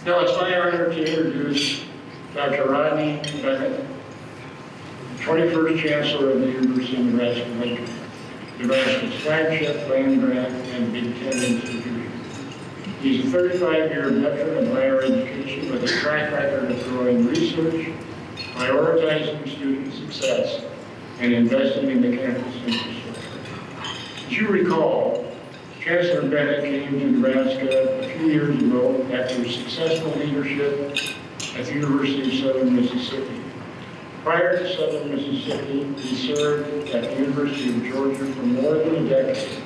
Now it's my honor to introduce Dr. Rodney Bennett, 21st Chancellor of the University of Nebraska, Nebraska's flagship land grant and Big Ten institution. He's a 35-year veteran of higher education with a track record of growing research, prioritizing student success, and investing in the campus infrastructure. As you recall, Chancellor Bennett came to Nebraska a few years ago after successful leadership at the University of Southern Mississippi. Prior to Southern Mississippi, he served at the University of Georgia for more than a decade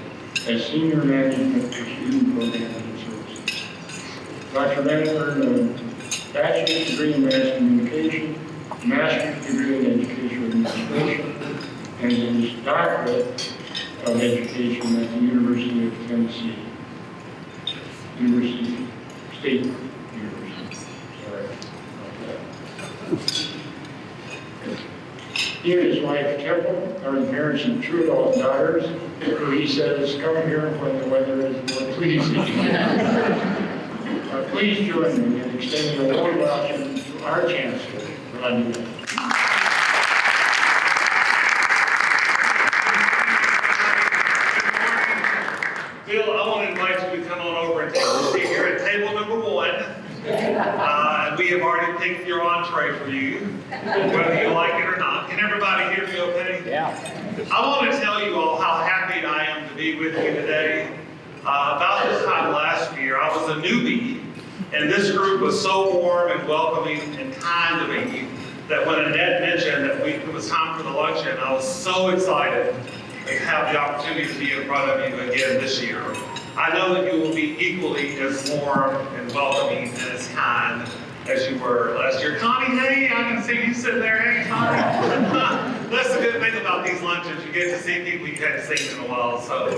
as senior management for student programs and services. Dr. Bennett earned a bachelor's degree in mass communication, a master's degree in education administration, and his doctorate of education at the University of Tennessee, State University. Sorry about that. He and his wife, Temple, are the parents of two adult daughters, who he says come here when the weather is more pleasing. Please join me in extending a warm welcome to our Chancellor, Rodney Bennett. Bill, I want to invite you to come on over and take a seat here at table number 1. We have already picked your entree for you, whether you like it or not. Can everybody hear me okay? Yeah. I want to tell you all how happy I am to be with you today. About this time last year, I was a newbie, and this group was so warm and welcoming and kind to me that when Annette mentioned that it was time for the luncheon, I was so excited to have the opportunity to be in front of you again this year. I know that you will be equally as warm and welcoming and as kind as you were last year. Connie, hey, I can see you sitting there. Hey, Connie. That's the good thing about these luncheons. You get to see people you hadn't seen in a while. So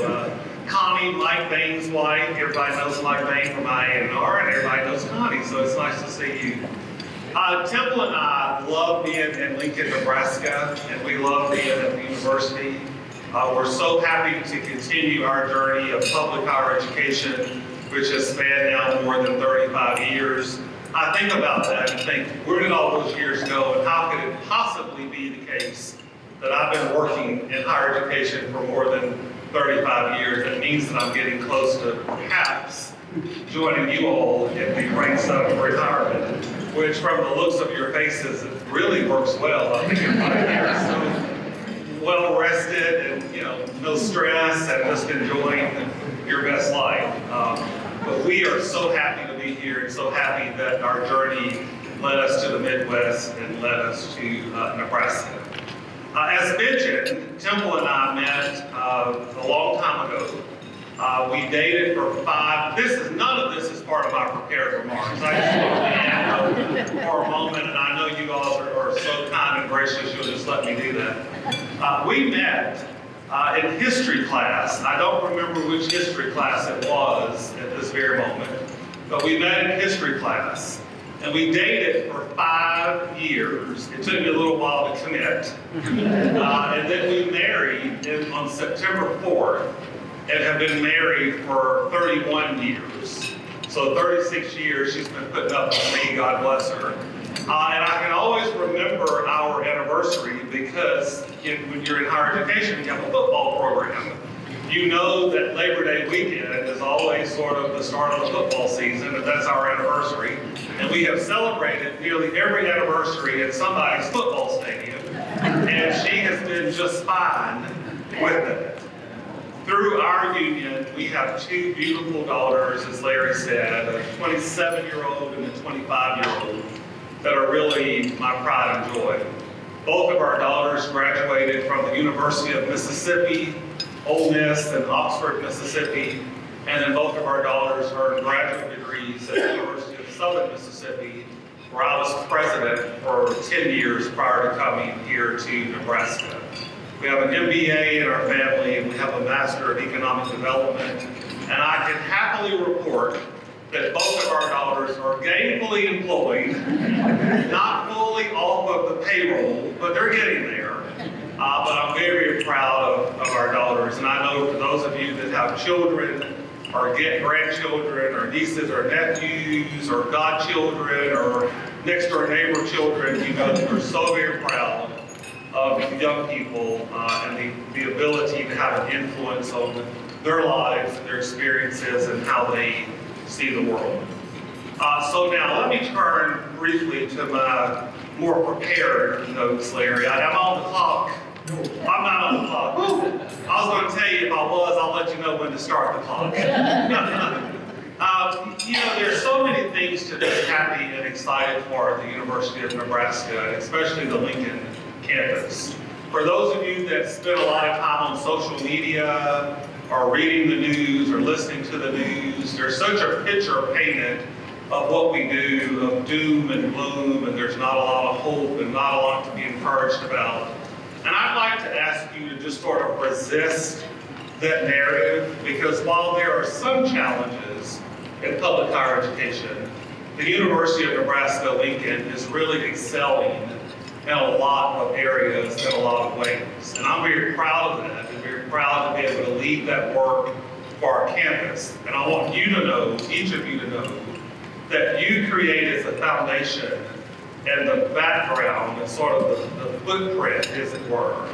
Connie, Mike Bain's wife, everybody knows Mike Bain from INR, and everybody knows Connie, so it's nice to see you. Temple and I love being in Lincoln, Nebraska, and we love being at the university. We're so happy to continue our journey of public higher education, which has spanned now more than 35 years. I think about that and think, where did all those years go, and how could it possibly be the case that I've been working in higher education for more than 35 years? That means that I'm getting close to perhaps joining you all in the ranks of retirement, which from the looks of your faces, it really works well. I think everybody here is so well rested and no stress and just enjoying your best life. But we are so happy to be here and so happy that our journey led us to the Midwest and led us to Nebraska. As mentioned, Temple and I met a long time ago. We dated for none of this is part of my prepared remarks. I just want to end for a moment, and I know you all are so kind and gracious, you'll just let me do that. We met in history class. I don't remember which history class it was at this very moment, but we met in history class, and we dated for 5 years. It took me a little while to commit, and then we married on September 4th, and have been married for 31 years. So 36 years she's been putting up with me, God bless her. And I can always remember our anniversary because when you're in higher education, you have a football program. You know that Labor Day weekend is always sort of the start of the football season, and that's our anniversary. And we have celebrated nearly every anniversary at somebody's football stadium, and she has been just fine with it. Through our union, we have 2 beautiful daughters, as Larry said, a 27-year-old and a 25-year-old, that are really my pride and joy. Both of our daughters graduated from the University of Mississippi, Ole Miss, and Oxford, Mississippi, and then both of our daughters earned graduate degrees at the University of Southern Mississippi, where I was president for 10 years prior to coming here to Nebraska. We have an MBA in our family, and we have a Master of Economic Development. And I can happily report that both of our daughters are gainfully employed, not fully off of the payroll, but they're getting there. But I'm very, very proud of our daughters. And I know for those of you that have children, or grandchildren, or nieces, or nephews, or godchildren, or next door neighbor children, you know, we're so very proud of young people and the ability to have an influence on their lives and their experiences and how they see the world. So now let me turn briefly to my more prepared notes, Larry. I'm on the clock. I'm not on the clock. I was going to tell you if I was, I'll let you know when to start the clock. You know, there's so many things to be happy and excited for at the University of Nebraska, and especially the Lincoln campus. For those of you that spend a lot of time on social media, or reading the news, or listening to the news, there's such a picture painted of what we do, of doom and gloom, and there's not a lot of hope and not a lot to be encouraged about. And I'd like to ask you to just sort of resist that narrative, because while there are some challenges in public higher education, the University of Nebraska-Lincoln is really excelling in a lot of areas, in a lot of ways. And I'm very proud of that, and very proud to be able to lead that work for our campus. And I want you to know, each of you to know, that you created the foundation and the background and sort of the footprint, as it were,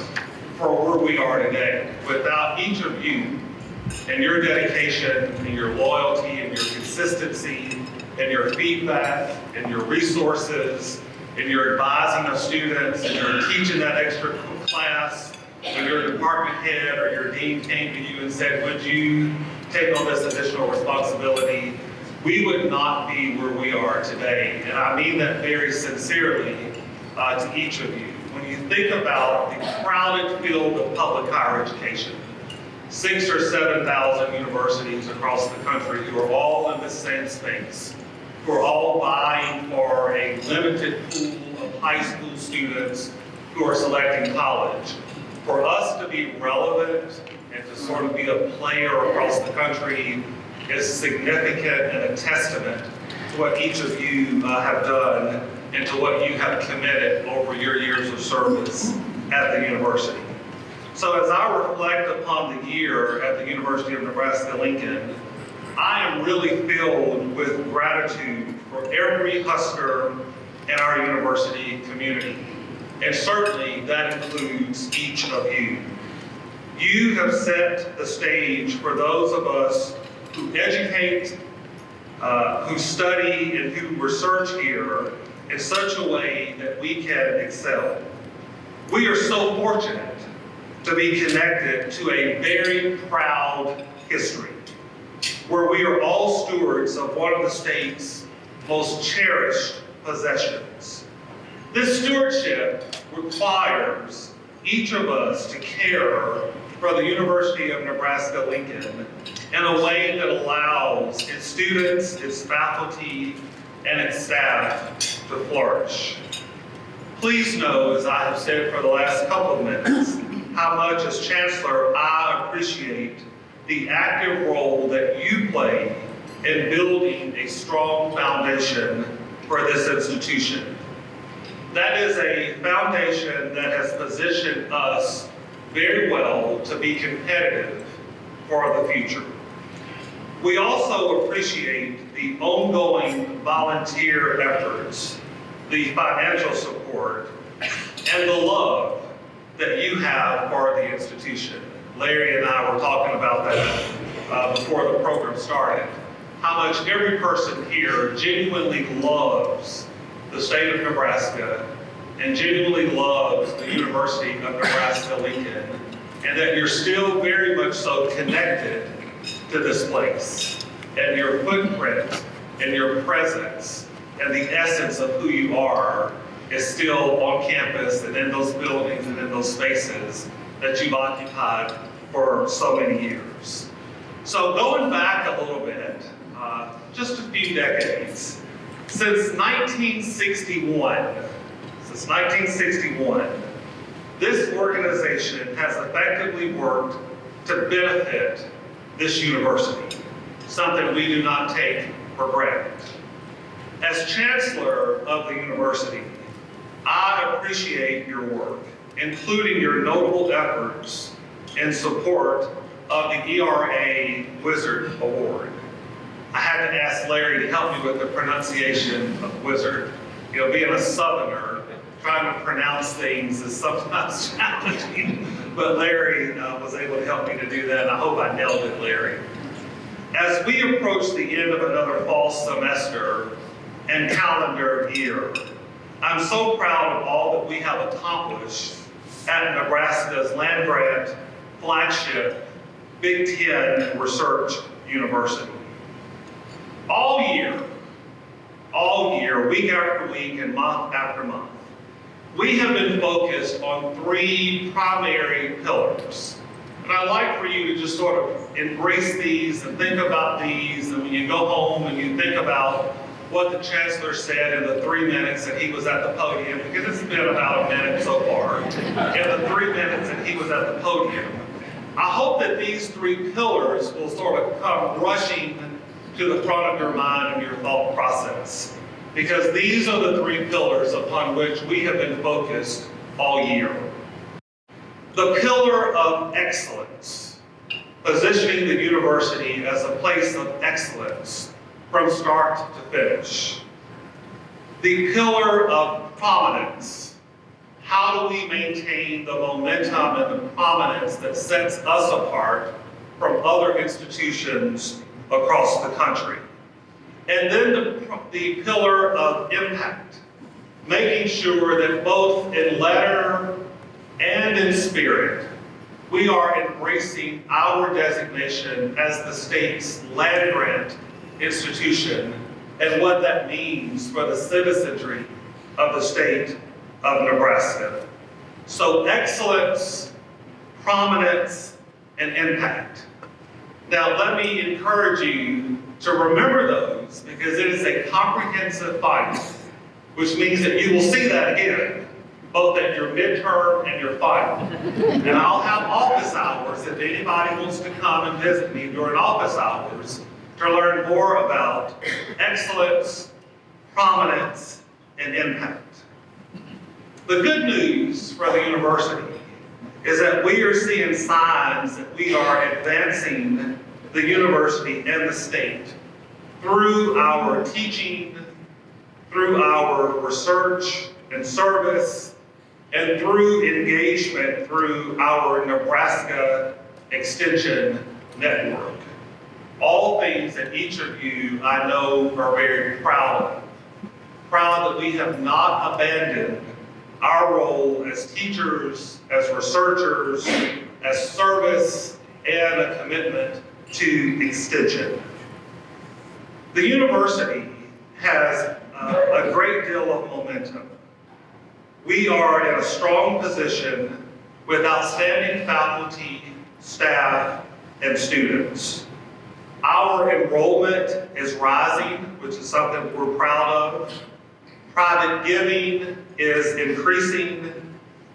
for where we are today. Without each of you and your dedication and your loyalty and your consistency and your feedback and your resources and your advising of students and your teaching that extra class, when your department head or your dean came to you and said, would you take on this additional responsibility, we would not be where we are today. And I mean that very sincerely to each of you. When you think about the crowded field of public higher education, 6,000 or 7,000 universities across the country who are all in the same space, who are all vying for a limited pool of high school students who are selecting college. For us to be relevant and to sort of be a player across the country is significant and a testament to what each of you have done and to what you have committed over your years of service at the university. So as I reflect upon the year at the University of Nebraska-Lincoln, I am really filled with gratitude for every Husker in our university community. And certainly that includes each of you. You have set the stage for those of us who educate, who study, and who research here in such a way that we can excel. We are so fortunate to be connected to a very proud history, where we are all stewards of one of the state's most cherished possessions. This stewardship requires each of us to care for the University of Nebraska-Lincoln in a way that allows its students, its faculty, and its staff to flourish. Please know, as I have said for the last couple of minutes, how much as Chancellor I appreciate the active role that you play in building a strong foundation for this institution. That is a foundation that has positioned us very well to be competitive for the future. We also appreciate the ongoing volunteer efforts, the financial support, and the love that you have for the institution. Larry and I were talking about that before the program started. How much every person here genuinely loves the state of Nebraska and genuinely loves the University of Nebraska-Lincoln, and that you're still very much so connected to this place, and your footprint and your presence and the essence of who you are is still on campus and in those buildings and in those spaces that you've occupied for so many years. So going back a little bit, just a few decades, since 1961, this organization has effectively worked to benefit this university, something we do not take for granted. As Chancellor of the university, I appreciate your work, including your notable efforts in support of the ERA Wizard Award. I had to ask Larry to help me with the pronunciation of wizard. You know, being a Southerner, trying to pronounce things is sometimes challenging, but Larry was able to help me to do that, and I hope I nailed it, Larry. As we approach the end of another fall semester and calendar year, I'm so proud of all that we have accomplished at Nebraska's land-grant flagship Big Ten Research University. All year, week after week and month after month, we have been focused on three primary pillars. And I'd like for you to just sort of embrace these and think about these, and when you go home and you think about what the Chancellor said in the 3 minutes that he was at the podium, because it's been about a minute so far, in the 3 minutes that he was at the podium, I hope that these three pillars will sort of come rushing to the front of your mind and your thought process, because these are the three pillars upon which we have been focused all year. The pillar of excellence, positioning the university as a place of excellence from start to finish. The pillar of prominence, how do we maintain the momentum and the prominence that sets us apart from other institutions across the country? And then the pillar of impact, making sure that both in letter and in spirit, we are embracing our designation as the state's land-grant institution and what that means for the citizenry of the state of Nebraska. So excellence, prominence, and impact. Now let me encourage you to remember those, because it is a comprehensive finding, which means that you will see that again, both at your midterm and your final. And I'll have office hours if anybody wants to come and visit me during office hours to learn more about excellence, prominence, and impact. The good news for the university is that we are seeing signs that we are advancing the university and the state through our teaching, through our research and service, and through engagement through our Nebraska Extension Network. All things that each of you, I know, are very proud of. Proud that we have not abandoned our role as teachers, as researchers, as service, and a commitment to extension. The university has a great deal of momentum. We are in a strong position with outstanding faculty, staff, and students. Our enrollment is rising, which is something we're proud of. Private giving is increasing,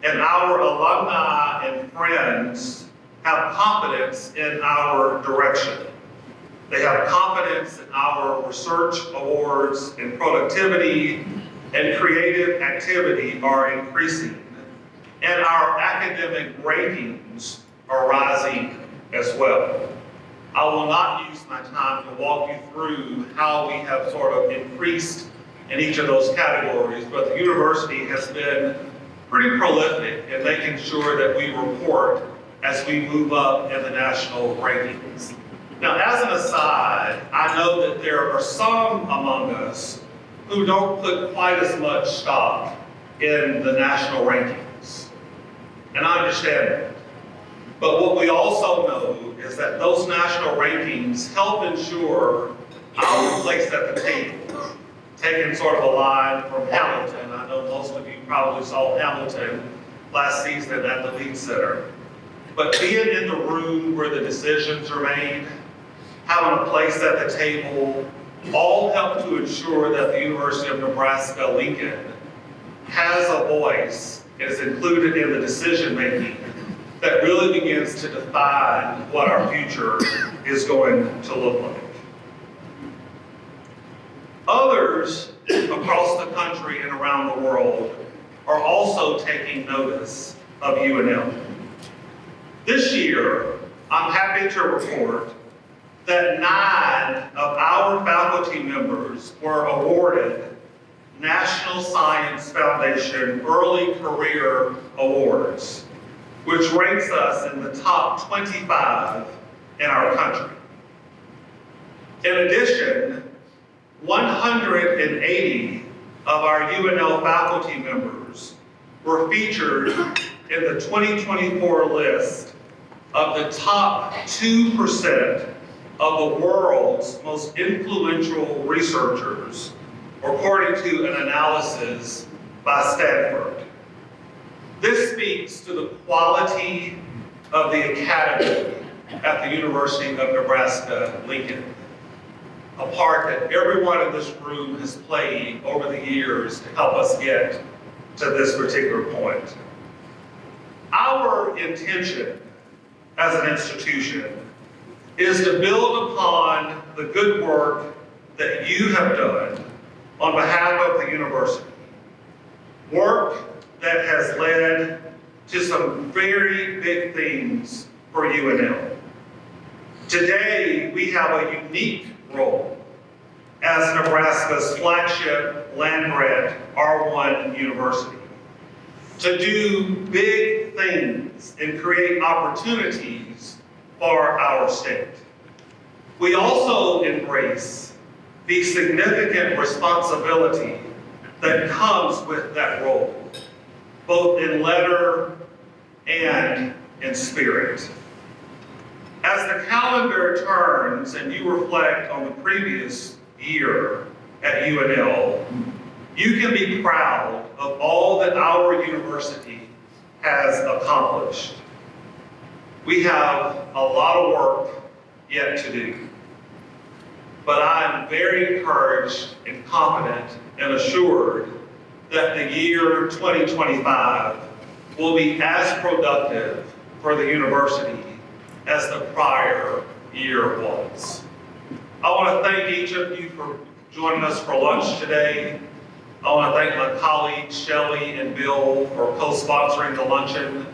and our alumni and friends have confidence in our direction. They have confidence in our research awards, and productivity and creative activity are increasing, and our academic ratings are rising as well. I will not use my time to walk you through how we have sort of increased in each of those categories, but the university has been pretty prolific in making sure that we report as we move up in the national rankings. Now, as an aside, I know that there are some among us who don't put quite as much stock in the national rankings, and I understand that. But what we also know is that those national rankings help ensure our place at the table. Taking sort of a line from Hamilton, I know most of you probably saw Hamilton last season at the Lead Center. But being in the room where the decisions are made, having a place at the table, all help to ensure that the University of Nebraska-Lincoln has a voice, is included in the decision making that really begins to define what our future is going to look like. Others across the country and around the world are also taking notice of UNL. This year, I'm happy to report that 9 of our faculty members were awarded National Science Foundation Early Career Awards, which ranks us in the top 25 in our country. In addition, 180 of our UNL faculty members were featured in the 2024 list of the top 2% of the world's most influential researchers, according to an analysis by Stanford. This speaks to the quality of the academy at the University of Nebraska-Lincoln, a part that everyone in this room has played over the years to help us get to this particular point. Our intention as an institution is to build upon the good work that you have done on behalf of the university. Work that has led to some very big things for UNL. Today, we have a unique role as Nebraska's flagship land-grant R1 university to do big things and create opportunities for our state. We also embrace the significant responsibility that comes with that role, both in letter and in spirit. As the calendar turns and you reflect on the previous year at UNL, you can be proud of all that our university has accomplished. We have a lot of work yet to do, but I am very encouraged and confident and assured that the year 2025 will be as productive for the university as the prior year was. I want to thank each of you for joining us for lunch today. I want to thank my colleagues, Shelley and Bill, for co-sponsoring the luncheon.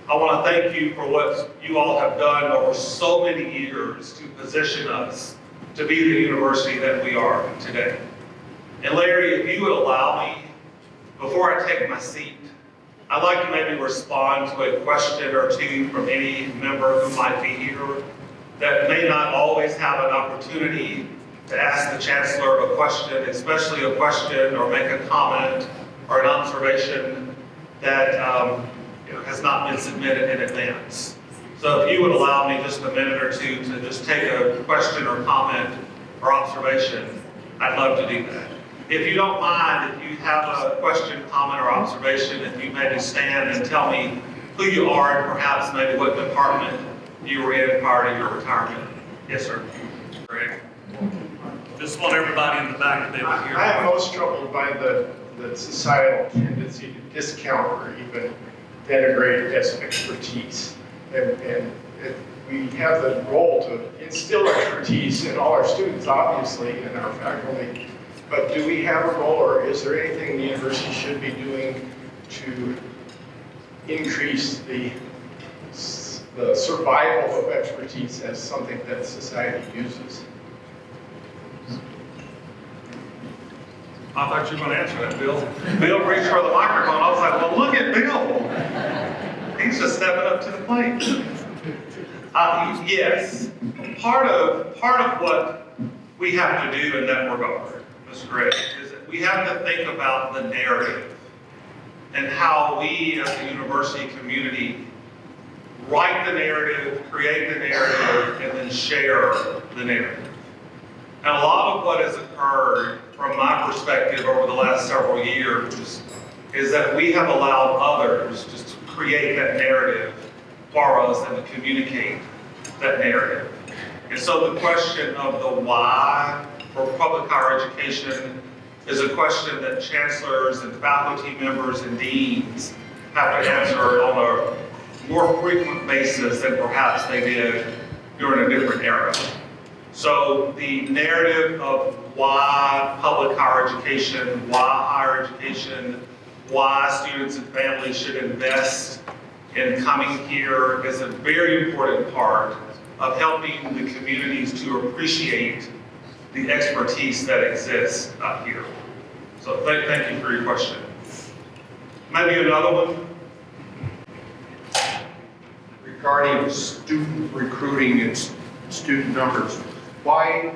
I want to thank you for what you all have done over so many years to position us to be the university that we are today. And Larry, if you would allow me, before I take my seat, I'd like to maybe respond to a question or two from any member who might be here that may not always have an opportunity to ask the Chancellor a question, especially a question or make a comment or an observation that has not been submitted in advance. So if you would allow me just a minute or two to just take a question or comment or observation, I'd love to do that. If you don't mind, if you have a question, comment, or observation, if you maybe stand and tell me who you are and perhaps maybe what department you were in prior to your retirement. Yes, sir. Greg. Just want everybody in the back to be able to hear. I am most troubled by the societal tendency to discount or even denigrate it as expertise. And we have the role to instill expertise in all our students, obviously, and our faculty. But do we have a role, or is there anything the university should be doing to increase the survival of expertise as something that society uses? I thought you were going to answer that, Bill. Bill reached for the microphone. I was like, well, look at Bill. He's just stepping up to the plate. Yes, part of what we have to do in that regard, Mr. Gregg, is that we have to think about the narrative and how we as a university community write the narrative, create the narrative, and then share the narrative. And a lot of what has occurred from my perspective over the last several years is that we have allowed others just to create that narrative for us and to communicate that narrative. And so the question of the why for public higher education is a question that chancellors and faculty members and deans have to answer on a more frequent basis than perhaps they did during a different era. So the narrative of why public higher education, why higher education, why students and families should invest in coming here is a very important part of helping the communities to appreciate the expertise that exists out here. So thank you for your question. Maybe another one? Regarding student recruiting and student numbers, why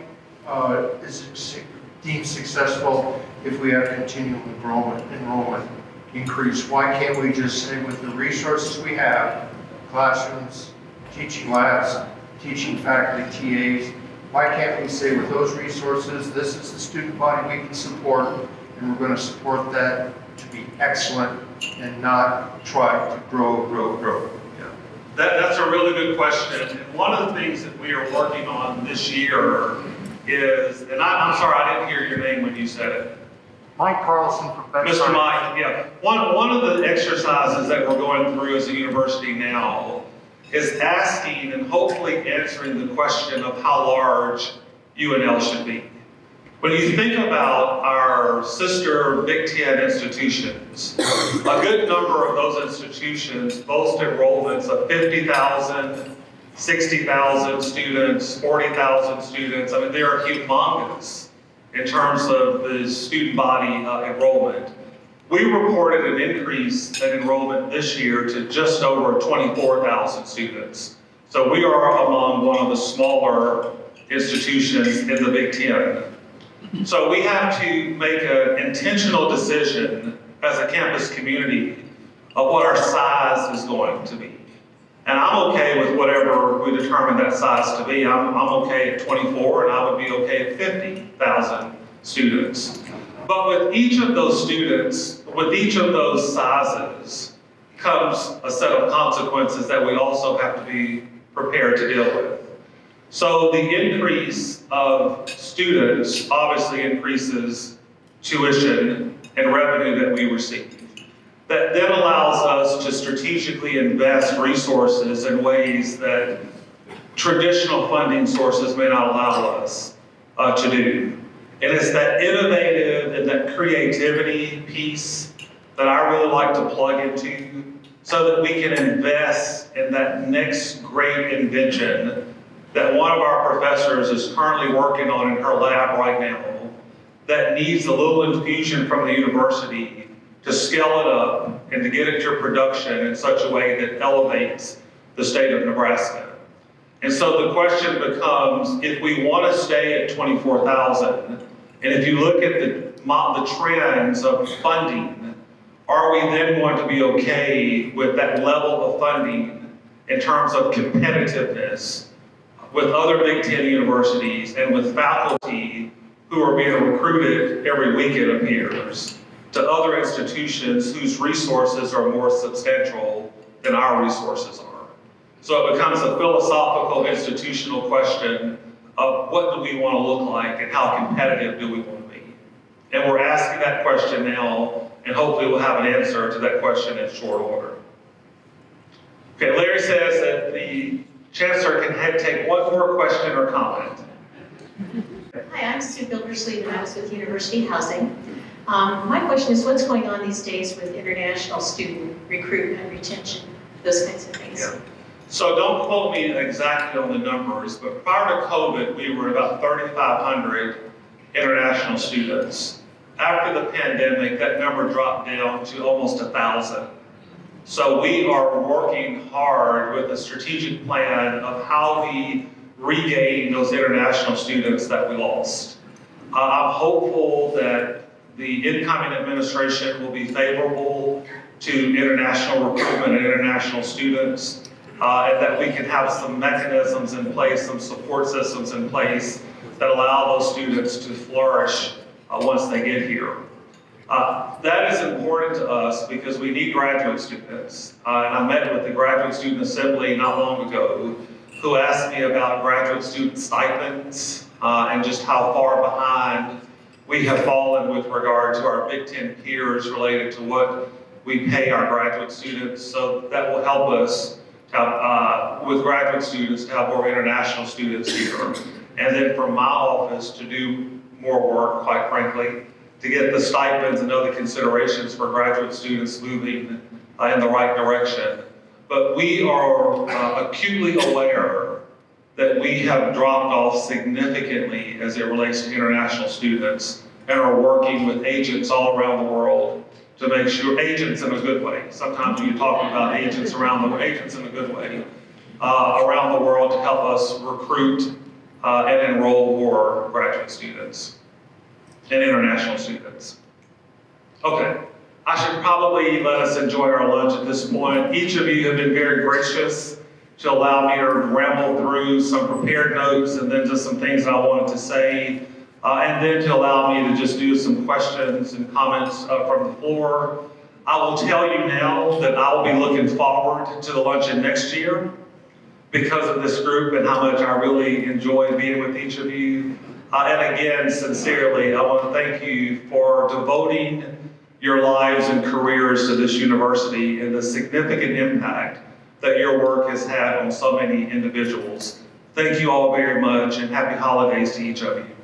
is it deemed successful if we have continual enrollment increase? Why can't we just say with the resources we have, classrooms, teaching labs, teaching faculty, TAs, why can't we say with those resources, this is the student body we can support, and we're going to support that to be excellent and not try to grow. That's a really good question. And one of the things that we are working on this year is, and I'm sorry, I didn't hear your name when you said it. Mike Carlson, Professor. Mr. Mike, yeah. One of the exercises that we're going through as a university now is asking and hopefully answering the question of how large UNL should be. When you think about our sister Big Ten institutions, a good number of those institutions boast enrollments of 50,000, 60,000 students, 40,000 students. I mean, they are humongous in terms of the student body enrollment. We reported an increase in enrollment this year to just over 24,000 students. So we are among one of the smaller institutions in the Big Ten. So we have to make an intentional decision as a campus community of what our size is going to be. And I'm okay with whatever we determine that size to be. I'm okay at 24, and I would be okay at 50,000 students. But with each of those students, with each of those sizes, comes a set of consequences that we also have to be prepared to deal with. So the increase of students obviously increases tuition and revenue that we receive. That then allows us to strategically invest resources in ways that traditional funding sources may not allow us to do. And it's that innovative and that creativity piece that I really like to plug into so that we can invest in that next great invention that one of our professors is currently working on in her lab right now that needs a little infusion from the university to scale it up and to get it to production in such a way that elevates the state of Nebraska. And so the question becomes, if we want to stay at 24,000, and if you look at the trends of funding, are we then going to be okay with that level of funding in terms of competitiveness with other Big Ten universities and with faculty who are being recruited every week, it appears, to other institutions whose resources are more substantial than our resources are? So it becomes a philosophical, institutional question of what do we want to look like and how competitive do we want to be? And we're asking that question now, and hopefully we'll have an answer to that question in short order. Okay, Larry says that the Chancellor can take one more question or comment. Hi, I'm Sue Gildersleeve, and I was with University Housing. My question is, what's going on these days with international student recruitment, retention, those kinds of things? Yeah. So don't quote me exactly on the numbers, but prior to COVID, we were about 3,500 international students. After the pandemic, that number dropped down to almost 1,000. So we are working hard with a strategic plan of how we regain those international students that we lost. I'm hopeful that the incoming administration will be favorable to international recruitment and international students, and that we can have some mechanisms in place, some support systems in place that allow those students to flourish once they get here. That is important to us because we need graduate students. And I met with the Graduate Student Assembly not long ago who asked me about graduate student stipends and just how far behind we have fallen with regard to our Big Ten peers related to what we pay our graduate students. So that will help us to have, with graduate students, to have more international students here. And then from my office to do more work, quite frankly, to get the stipends and other considerations for graduate students moving in the right direction. but we are acutely aware that we have dropped off significantly as it relates to international students and are working with agents all around the world to make sure, agents in a good way. Sometimes when you're talking about agents agents in a good way, around the world to help us recruit and enroll more graduate students and international students. Okay, I should probably let us enjoy our lunch at this point. Each of you have been very gracious to allow me to ramble through some prepared notes and then just some things that I wanted to say, and then to allow me to just do some questions and comments from the floor. I will tell you now that I will be looking forward to the luncheon next year because of this group and how much I really enjoy being with each of you. And again, sincerely, I want to thank you for devoting your lives and careers to this university and the significant impact that your work has had on so many individuals. Thank you all very much, and happy holidays to each of you.